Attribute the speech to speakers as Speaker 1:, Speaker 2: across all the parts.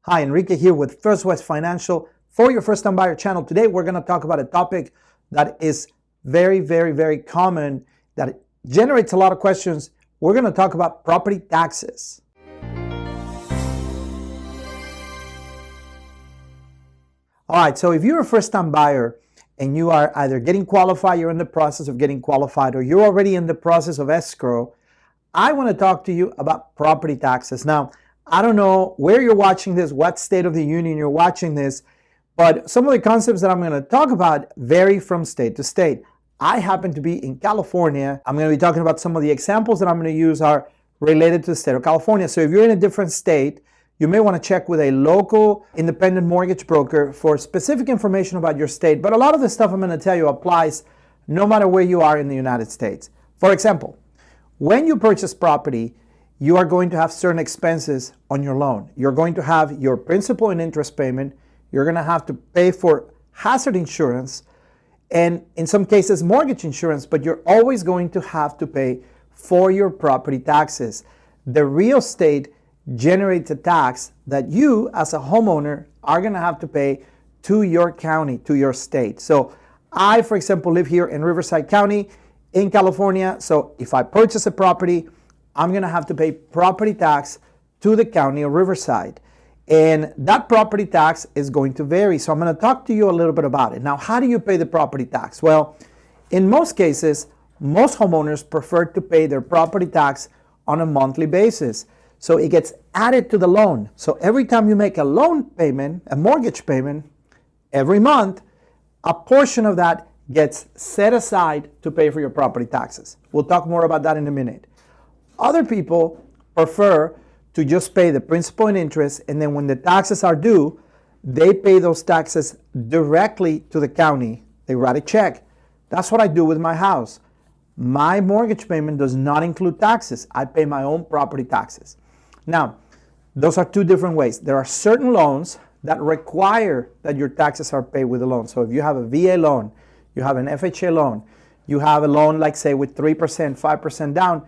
Speaker 1: Hi, Enrique here with First West Financial for your first time buyer channel. Today we're going to talk about a topic that is very common, that generates a lot of questions. We're going to talk about property taxes. All right, so if you're a first time buyer and you are either getting qualified, you're in the process of getting qualified, or you're already in the process of escrow, I want to talk to you about property taxes. Now, I don't know where you're watching this, what state of the union you're watching this, but some of the concepts that I'm going to talk about vary from state to state. I happen to be in California. I'm going to be talking about some of the examples that I'm going to use are related to the state of California. So if you're in a different state, you may want to check with a local independent mortgage broker for specific information about your state. But a lot of the stuff I'm going to tell you applies no matter where you are in the United States. For example, when you purchase property, you are going to have certain expenses on your loan. You're going to have your principal and interest payment. You're going to have to pay for hazard insurance and in some cases mortgage insurance, but you're always going to have to pay for your property taxes. The real estate generates a tax that you as a homeowner are going to have to pay to your county, to your state. So I, for example, live here in Riverside County in California. So if I purchase a property, I'm going to have to pay property tax to the county of Riverside. And that property tax is going to vary. So I'm going to talk to you a little bit about it. Now, how do you pay the property tax? Well, in most cases, most homeowners prefer to pay their property tax on a monthly basis. So it gets added to the loan. So every time you make a loan payment, a mortgage payment, every month, a portion of that gets set aside to pay for your property taxes. We'll talk more about that in a minute. Other people prefer to just pay the principal and interest, and then when the taxes are due, they pay those taxes directly to the county. They write a check. That's what I do with my house. My mortgage payment does not include taxes. I pay my own property taxes. Now, those are two different ways. There are certain loans that require that your taxes are paid with the loan. So if you have a VA loan, you have an FHA loan, you have a loan like say with 3%, 5% down,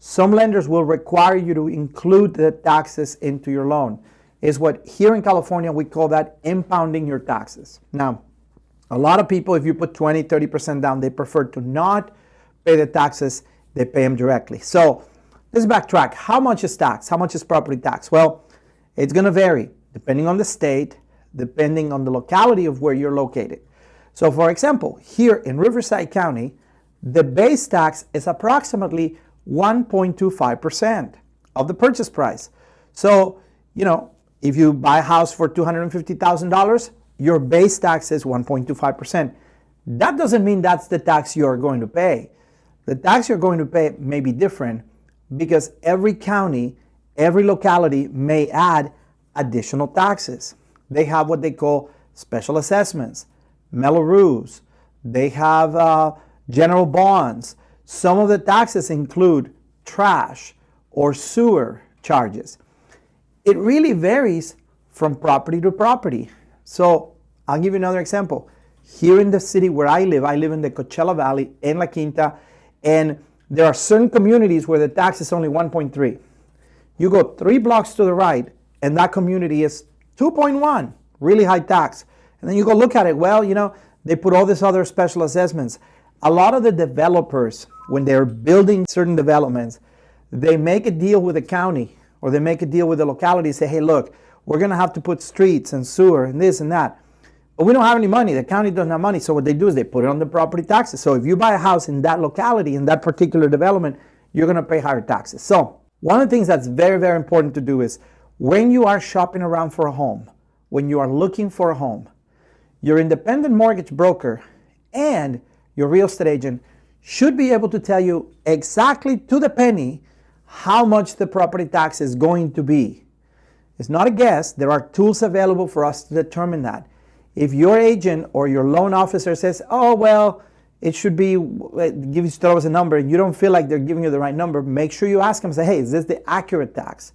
Speaker 1: some lenders will require you to include the taxes into your loan. Is what here in California we call that impounding your taxes. Now, a lot of people, if you put 20, 30% down, they prefer to not pay the taxes, they pay them directly. So let's backtrack. How much is tax? How much is property tax? Well, it's going to vary depending on the state, depending on the locality of where you're located. So for example, here in Riverside County, the base tax is approximately 1.25% of the purchase price. So, if you buy a house for $250,000, your base tax is 1.25%. That doesn't mean that's the tax you're going to pay. The tax you're going to pay may be different because every county, every locality may add additional taxes. They have what they call special assessments, Mello-Roos. They have general bonds. Some of the taxes include trash or sewer charges. It really varies from property to property. So I'll give you another example. Here in the city where I live in the Coachella Valley in La Quinta, and there are certain communities where the tax is only 1.3. You go 3 blocks to the right, and that community is 2.1, really high tax. And then you go look at it, well, they put all these other special assessments. A lot of the developers, when they're building certain developments, they make a deal with the county or they make a deal with the locality, say, hey, look, we're going to have to put streets and sewer and this and that. But we don't have any money. The county doesn't have money. So what they do is they put it on the property taxes. So if you buy a house in that locality, in that particular development, you're going to pay higher taxes. So one of the things that's very important to do is when you are shopping around for a home, when you are looking for a home, your independent mortgage broker and your real estate agent should be able to tell you exactly to the penny how much the property tax is going to be. It's not a guess. There are tools available for us to determine that. If your agent or your loan officer says, oh, well, it should be, give you throw us a number, and you don't feel like they're giving you the right number, make sure you ask them, say, hey, is this the accurate tax?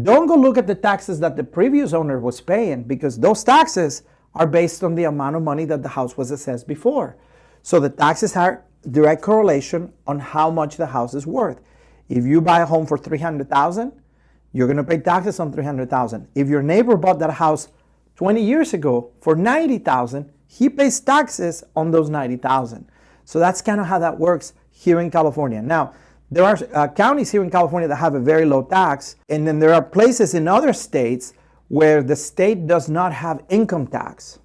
Speaker 1: Don't go look at the taxes that the previous owner was paying because those taxes are based on the amount of money that the house was assessed before. So the taxes are direct correlation on how much the house is worth. If you buy a home for $300,000, you're going to pay taxes on $300,000. If your neighbor bought that house 20 years ago for $90,000, he pays taxes on those $90,000. So that's kind of how that works here in California. Now, there are counties here in California that have a very low tax, and then there are places in other states where the state does not have income tax.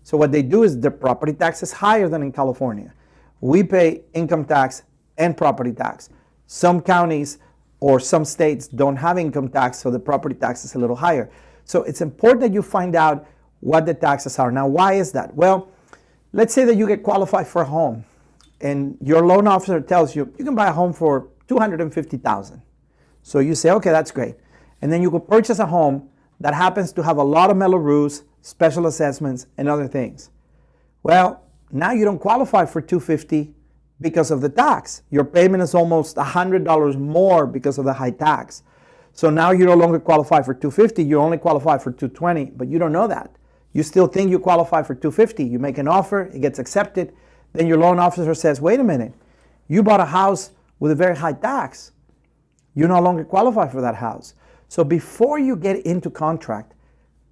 Speaker 1: So what they do is the property tax is higher than in California. We pay income tax and property tax. Some counties or some states don't have income tax, so the property tax is a little higher. So it's important that you find out what the taxes are. Now, why is that? Well, let's say that you get qualified for a home, and your loan officer tells you, you can buy a home for $250,000. So you say, okay, that's great. And then you could purchase a home that happens to have a lot of metal roofs, special assessments, and other things. Well, now you don't qualify for $250,000 because of the tax. Your payment is almost $100 more because of the high tax. So now you no longer qualify for $250,000, you only qualify for $220,000, but you don't know that. You still think you qualify for $250,000. You make an offer, it gets accepted, then your loan officer says, wait a minute, you bought a house with a very high tax. You no longer qualify for that house. So before you get into contract,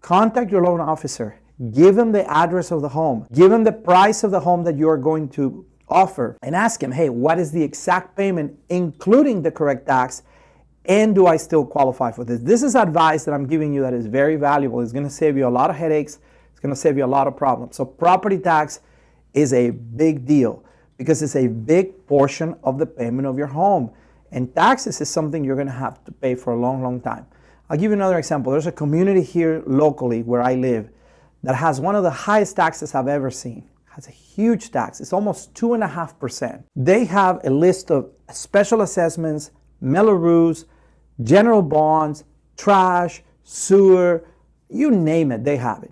Speaker 1: contact your loan officer, give him the address of the home, give him the price of the home that you are going to offer, and ask him, hey, what is the exact payment, including the correct tax, and do I still qualify for this? This is advice that I'm giving you that is very valuable. It's going to save you a lot of headaches. It's going to save you a lot of problems. So property tax is a big deal because it's a big portion of the payment of your home. And taxes is something you're going to have to pay for a long, long time. I'll give you another example. There's a community here locally where I live that has one of the highest taxes I've ever seen. Has a huge tax. It's almost 2.5%. They have a list of special assessments, metal roofs, general bonds, trash, sewer, you name it, they have it.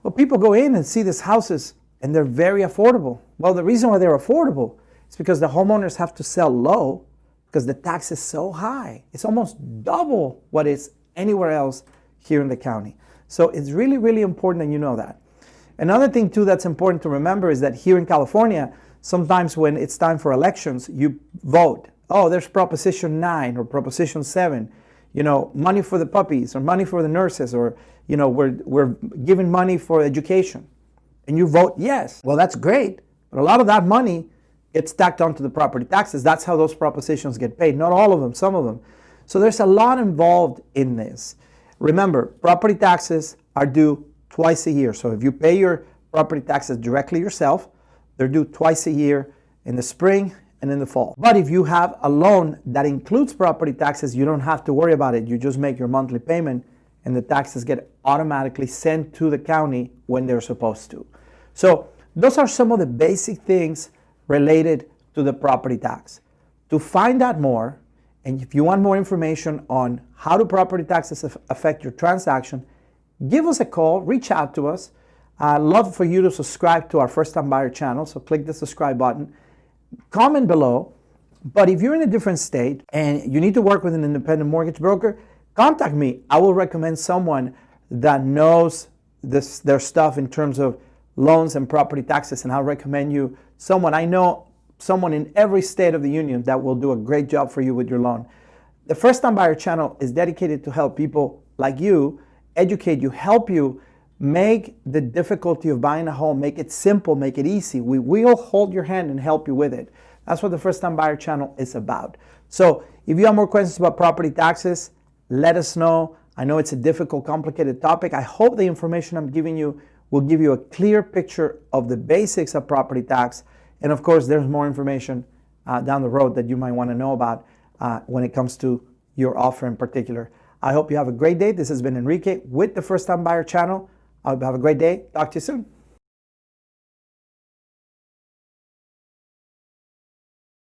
Speaker 1: Well, people go in and see these houses and they're very affordable. Well, the reason why they're affordable is because the homeowners have to sell low because the tax is so high. It's almost double what is anywhere else here in the county. So it's really, really important that you know that. Another thing too that's important to remember is that here in California, sometimes when it's time for elections, you vote. Oh, there's Proposition 9 or Proposition 7, money for the puppies or money for the nurses, or, we're giving money for education. And you vote yes. Well, that's great, but a lot of that money gets tacked onto the property taxes. That's how those propositions get paid. Not all of them, some of them. So there's a lot involved in this. Remember, property taxes are due twice a year. So if you pay your property taxes directly yourself, they're due twice a year, in the spring and in the fall. But if you have a loan that includes property taxes, you don't have to worry about it. You just make your monthly payment and the taxes get automatically sent to the county when they're supposed to. So those are some of the basic things related to the property tax. To find out more, and if you want more information on how do property taxes affect your transaction, give us a call, reach out to us. I'd love for you to subscribe to our First Time Buyer channel, so click the subscribe button. Comment below, but if you're in a different state and you need to work with an independent mortgage broker, contact me. I will recommend someone that knows their stuff in terms of loans and property taxes, and I'll recommend you someone. I know someone in every state of the union that will do a great job for you with your loan. The First Time Buyer channel is dedicated to help people like you, educate you, help you make the difficulty of buying a home, make it simple, make it easy. We will hold your hand and help you with it. That's what the First Time Buyer channel is about. So if you have more questions about property taxes, let us know. I know it's a difficult, complicated topic. I hope the information I'm giving you will give you a clear picture of the basics of property tax. And of course, there's more information down the road that you might want to know about when it comes to your offer in particular. I hope you have a great day. This has been Enrique with the First Time Buyer channel. I hope you have a great day. Talk to you soon.